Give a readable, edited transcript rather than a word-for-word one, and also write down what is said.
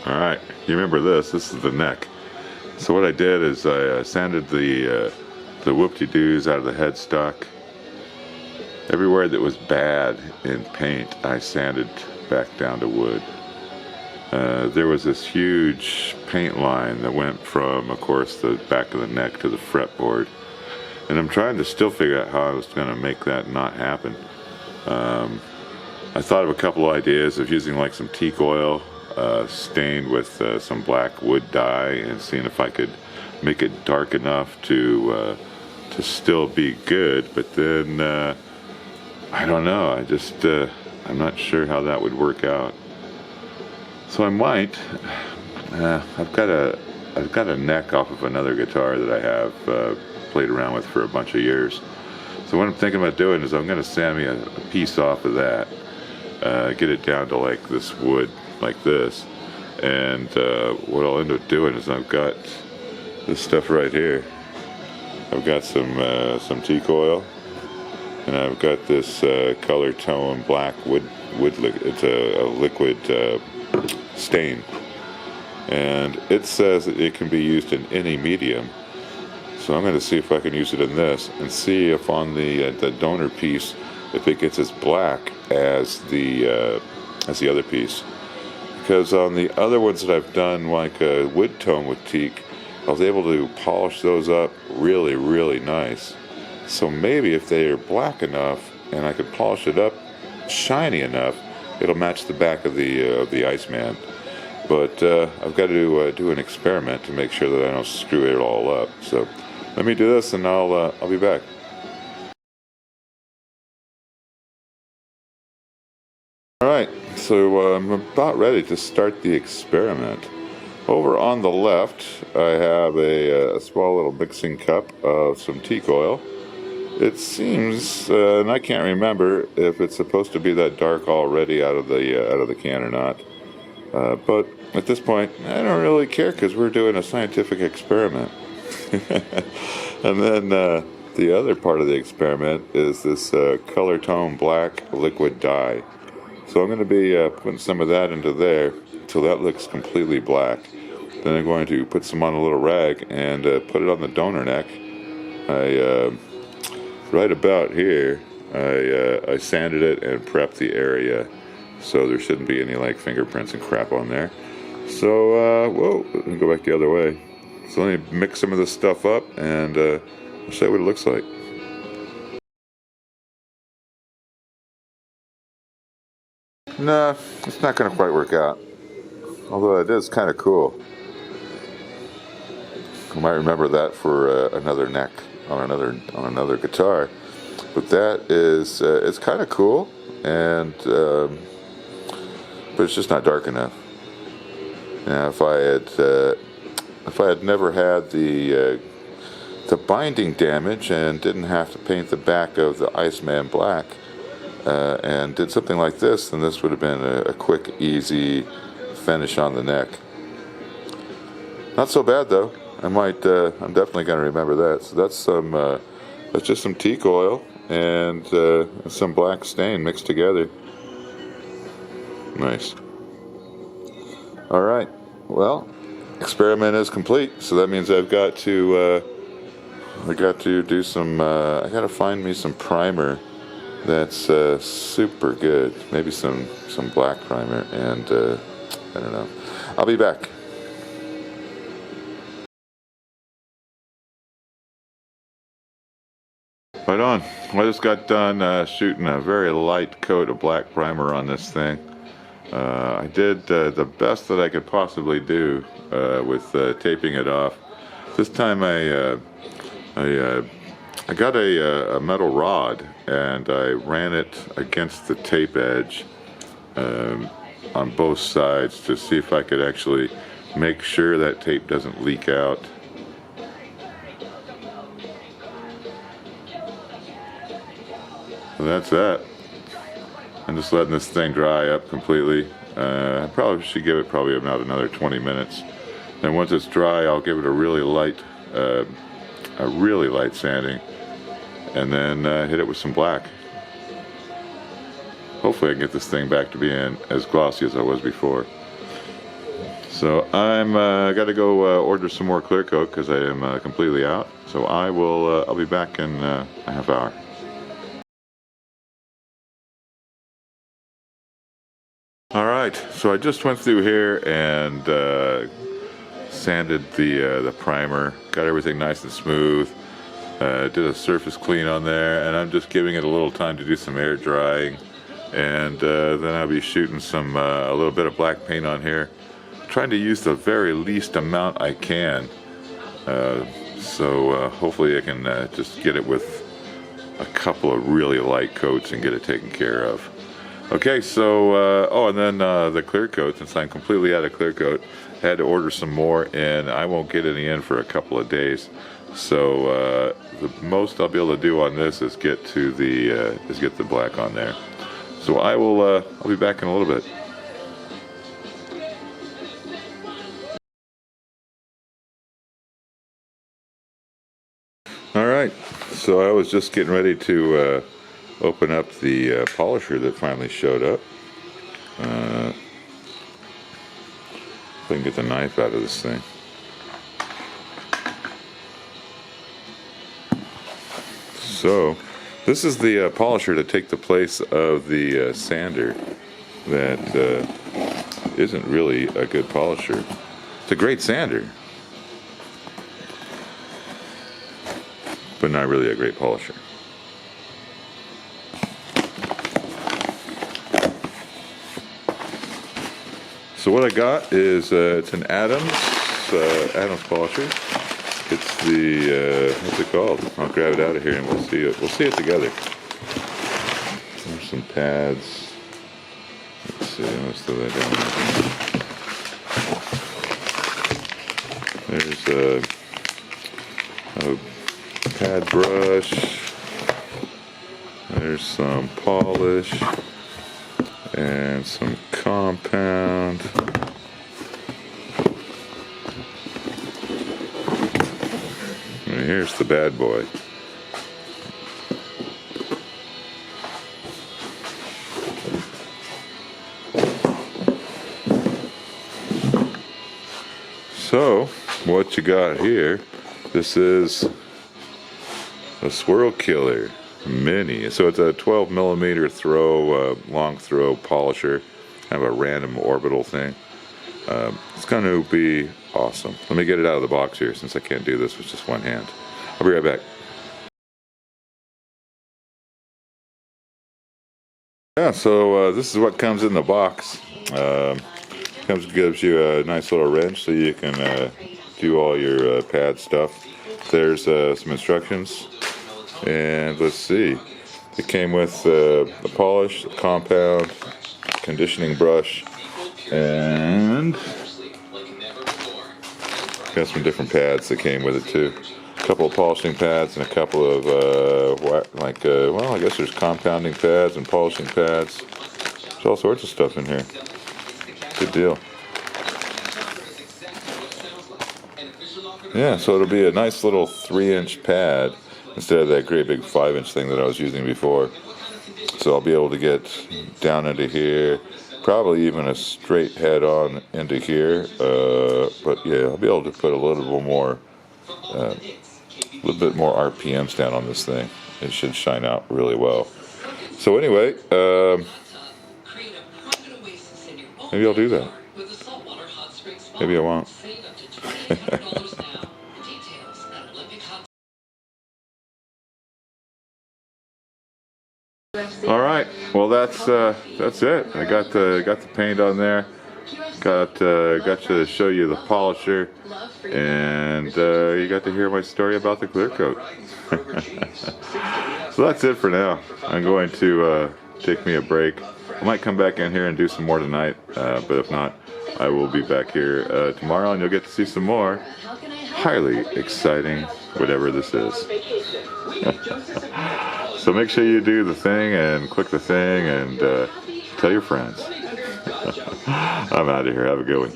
Alright, you remember this. This is the neck. So what I did is I sanded the whoop-de-doos out of the headstock. Everywhere that was bad in paint, I sanded back down to wood. There was this huge paint line that went from, of course, the back of the neck to the fretboard. And I'm trying to still figure out how I was going to make that not happen. I thought of a couple of ideas of using like some teak oil stained with some black wood dye and seeing if I could make it dark enough to still be good, but then I don't know. I'm not sure how that would work out. So I might. I've got a neck off of another guitar that I have played around with for a bunch of years. So what I'm thinking about doing is I'm going to sand me a piece off of that, get it down to like this wood, like this, and what I'll end up doing is I've got this stuff right here. I've got some teak oil, and I've got this color tone black wood. It's a liquid stain, and it says that it can be used in any medium. So I'm going to see if I can use it in this, and see if on the donor piece, if it gets as black as the other piece. Because on the other ones that I've done, like a wood tone with teak, I was able to polish those up really, really nice. So maybe if they are black enough and I could polish it up shiny enough, it'll match the back of the Iceman. But I've got to do an experiment to make sure that I don't screw it all up. So let me do this, and I'll be back. Alright, so I'm about ready to start the experiment. Over on the left, I have a small little mixing cup of some teak oil. It seems, and I can't remember if it's supposed to be that dark already out of the can or not. But at this point, I don't really care because we're doing a scientific experiment. And then the other part of the experiment is this color tone black liquid dye. So I'm going to be putting some of that into there until that looks completely black. Then I'm going to put some on a little rag and put it on the donor neck. Right about here, I sanded it and prepped the area, so there shouldn't be any like fingerprints and crap on there. So, whoa, let me go back the other way. So let me mix some of this stuff up, and I'll show you what it looks like. Nah, it's not going to quite work out. Although it is kind of cool. I might remember that for another neck on another guitar. But that is it's kind of cool, and but it's just not dark enough. Now, if I had never had the binding damage and didn't have to paint the back of the Iceman black, and did something like this, then this would have been a quick, easy finish on the neck. Not so bad though. I'm definitely going to remember that. So that's just some teak oil and some black stain mixed together. Nice. All right. Well, experiment is complete. So that means I've got to do some. I got to find me some primer that's super good. Maybe some black primer, and I don't know. I'll be back. Right on. I just got done shooting a very light coat of black primer on this thing. I did the best that I could possibly do with taping it off. This time I got a metal rod, and I ran it against the tape edge on both sides to see if I could actually make sure that tape doesn't leak out. So that's that. I'm just letting this thing dry up completely. I probably should give it probably about another 20 minutes. Then once it's dry, I'll give it a really light sanding, and then hit it with some black. Hopefully I can get this thing back to being as glossy as I was before. So I'm got to go order some more clear coat because I am completely out. So I'll be back in a half hour. All right, so I just went through here and sanded the primer, got everything nice and smooth. Did a surface clean on there, and I'm just giving it a little time to do some air drying, and then I'll be shooting some a little bit of black paint on here, trying to use the very least amount I can. So hopefully I can just get it with a couple of really light coats and get it taken care of. Okay, so, oh, and then the clear coat, since I'm completely out of clear coat, I had to order some more, and I won't get any in for a couple of days. So the most I'll be able to do on this is get to the get the black on there. So I'll be back in a little bit. All right, so I was just getting ready to open up the polisher that finally showed up. If I can get the knife out of this thing. So this is the polisher to take the place of the sander that isn't really a good polisher. It's a great sander, but not really a great polisher. So what I got is it's an Adams polisher. It's the what's it called? I'll grab it out of here and we'll see it. We'll see it together. There's some pads. Let's see. Let's throw that down. There's a pad brush. There's some polish and some compound. And here's the bad boy. So, what you got here, this is a Swirl Killer Mini. So it's a 12mm throw, long throw polisher, kind of a random orbital thing. It's going to be awesome. Let me get it out of the box here since I can't do this with just one hand. I'll be right back. Yeah, so this is what comes in the box. Gives you a nice little wrench so you can do all your pad stuff. There's some instructions, and let's see. It came with the polish, the compound, conditioning brush, and got some different pads that came with it too. A couple of polishing pads and a couple of well, I guess there's compounding pads and polishing pads. There's all sorts of stuff in here. Good deal. Yeah, so it'll be a nice little 3-inch pad instead of that great big 5-inch thing that I was using before. So I'll be able to get down into here, probably even a straight head on into here. But yeah, I'll be able to put a little bit more RPMs down on this thing. It should shine out really well. So anyway, maybe I'll do that. Maybe I won't. All right. Well, that's it. I got the paint on there. Got to show you the polisher, and you got to hear my story about the clear coat. So that's it for now. I'm going to take me a break. I might come back in here and do some more tonight, but if not, I will be back here tomorrow, and you'll get to see some more highly exciting whatever this is. So make sure you do the thing and click the thing and tell your friends. I'm out of here. Have a good one.